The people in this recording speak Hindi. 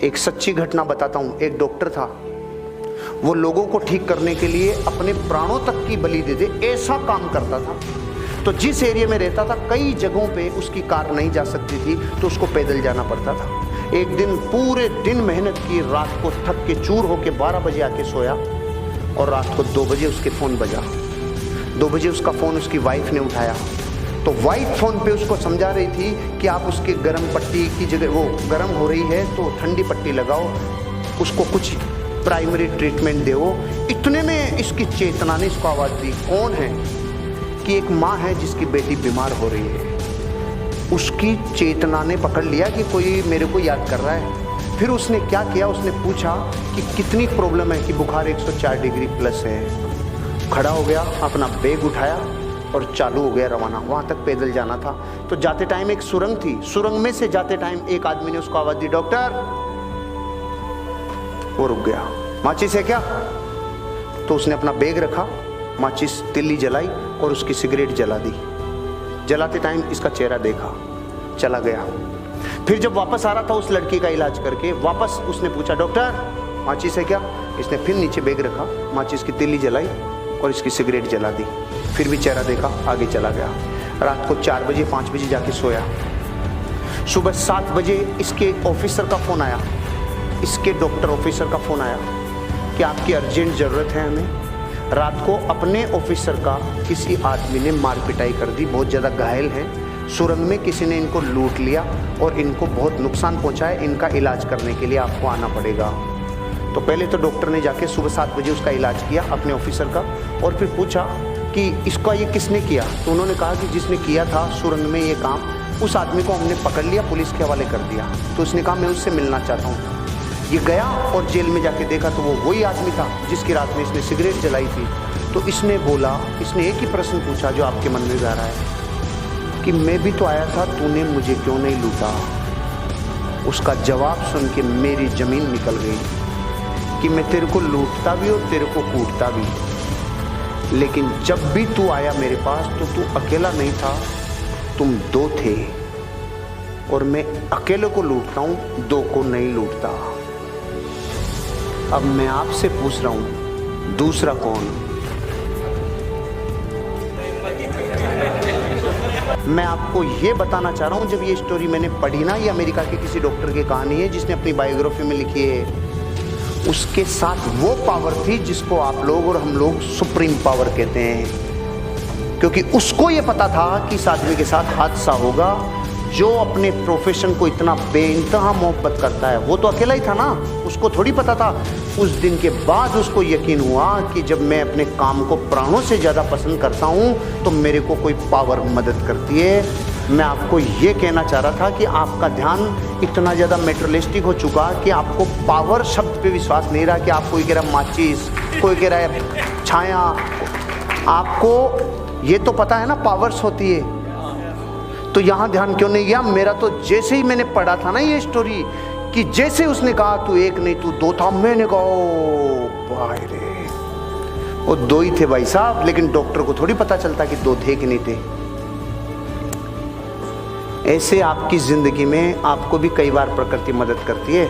एक सच्ची घटना बताता हूँ। एक डॉक्टर था, वो लोगों को ठीक करने के लिए अपने प्राणों तक की बलि दे दे ऐसा काम करता था। तो जिस एरिया में रहता था कई जगहों पे उसकी कार नहीं जा सकती थी, तो उसको पैदल जाना पड़ता था। एक दिन पूरे दिन मेहनत की, रात को थक के चूर होके 12 बजे आके सोया और रात को 2 बजे उसके फ़ोन बजा। 2 बजे उसका फ़ोन उसकी वाइफ ने उठाया, तो वाइफ फ़ोन पे उसको समझा रही थी कि आप उसके गर्म पट्टी की जगह, वो गर्म हो रही है तो ठंडी पट्टी लगाओ, उसको कुछ प्राइमरी ट्रीटमेंट दो। इतने में इसकी चेतना ने इसको आवाज़ दी। कौन है? कि एक माँ है जिसकी बेटी बीमार हो रही है। उसकी चेतना ने पकड़ लिया कि कोई मेरे को याद कर रहा है। फिर उसने क्या किया, उसने पूछा कि कितनी प्रॉब्लम है, कि बुखार 104 डिग्री प्लस है। खड़ा हो गया, अपना बैग उठाया और चालू हो गया रवाना। वहाँ तक पैदल जाना था। तो जाते टाइम एक सुरंग थी, सुरंग में से जाते टाइम एक आदमी ने उसको आवाज़ दी, डॉक्टर। वो रुक गया। माचिस है क्या? तो उसने अपना बैग रखा, माचिस तिल्ली जलाई और उसकी सिगरेट जला दी। जलाते टाइम इसका चेहरा देखा, चला गया। फिर जब वापस आ रहा था उस लड़की का इलाज करके, वापस उसने पूछा, डॉक्टर माचिस है क्या? इसने फिर नीचे बैग रखा, माचिस की तिल्ली जलाई और इसकी सिगरेट जला दी। फिर भी चेहरा देखा, आगे चला गया। रात को 4 बजे 5 बजे जाके सोया। सुबह 7 बजे इसके ऑफिसर का फ़ोन आया, इसके डॉक्टर ऑफिसर का फ़ोन आया कि आपकी अर्जेंट ज़रूरत है हमें। रात को अपने ऑफिसर का किसी आदमी ने मार पिटाई कर दी, बहुत ज़्यादा घायल हैं। सुरंग में किसी ने इनको लूट लिया और इनको बहुत नुकसान पहुंचा है। इनका इलाज करने के लिए आपको आना पड़ेगा। तो पहले तो डॉक्टर ने जाके सुबह 7 बजे उसका इलाज किया अपने ऑफिसर का, और फिर पूछा कि इसका ये किसने किया? तो उन्होंने कहा कि जिसने किया था सुरंग में ये काम, उस आदमी को हमने पकड़ लिया, पुलिस के हवाले कर दिया। तो उसने कहा मैं उससे मिलना चाहता हूँ। ये गया और जेल में जाके देखा तो वो वही आदमी था जिसकी रात में इसने सिगरेट जलाई थी। तो इसने बोला, इसने एक ही प्रश्न पूछा जो आपके मन में जा रहा है कि मैं भी तो आया था, तूने मुझे क्यों नहीं लूटा? उसका जवाब सुन के मेरी ज़मीन निकल गई कि मैं तेरे को लूटता भी और तेरे को कूटता भी, लेकिन जब भी तू आया मेरे पास तो तू अकेला नहीं था, तुम 2 थे, और मैं अकेले को लूटता हूँ, 2 को नहीं लूटता। अब मैं आपसे पूछ रहा हूँ, दूसरा कौन? मैं आपको ये बताना चाह रहा हूँ, जब ये स्टोरी मैंने पढ़ी ना, ये अमेरिका के किसी डॉक्टर की कहानी है जिसने अपनी बायोग्राफी में लिखी है। उसके साथ वो पावर थी जिसको आप लोग और हम लोग सुप्रीम पावर कहते हैं, क्योंकि उसको ये पता था कि इस आदमी के साथ हादसा होगा। जो अपने प्रोफेशन को इतना बेइंतहा मोहब्बत करता है, वो तो अकेला ही था ना, उसको थोड़ी पता था। उस दिन के बाद उसको यकीन हुआ कि जब मैं अपने काम को प्राणों से ज़्यादा पसंद करता हूँ तो मेरे को कोई पावर मदद करती है। मैं आपको ये कहना चाह रहा था कि आपका ध्यान इतना ज़्यादा मेटेरियलिस्टिक हो चुका कि आपको पावर शब्द पे विश्वास नहीं रहा। कि आप, कोई कह रहा माचिस, कोई कह रहा है छाया, आपको ये तो पता है ना पावर्स होती है, तो यहाँ ध्यान क्यों नहीं गया? मेरा तो जैसे ही मैंने पढ़ा था ना ये स्टोरी, कि जैसे उसने कहा तू 1 नहीं तू 2 था, मैंने कहा ओ भाई रे, वो 2 ही थे भाई साहब। लेकिन डॉक्टर को थोड़ी पता चलता कि 2 थे कि नहीं थे। ऐसे आपकी जिंदगी में आपको भी कई बार प्रकृति मदद करती है।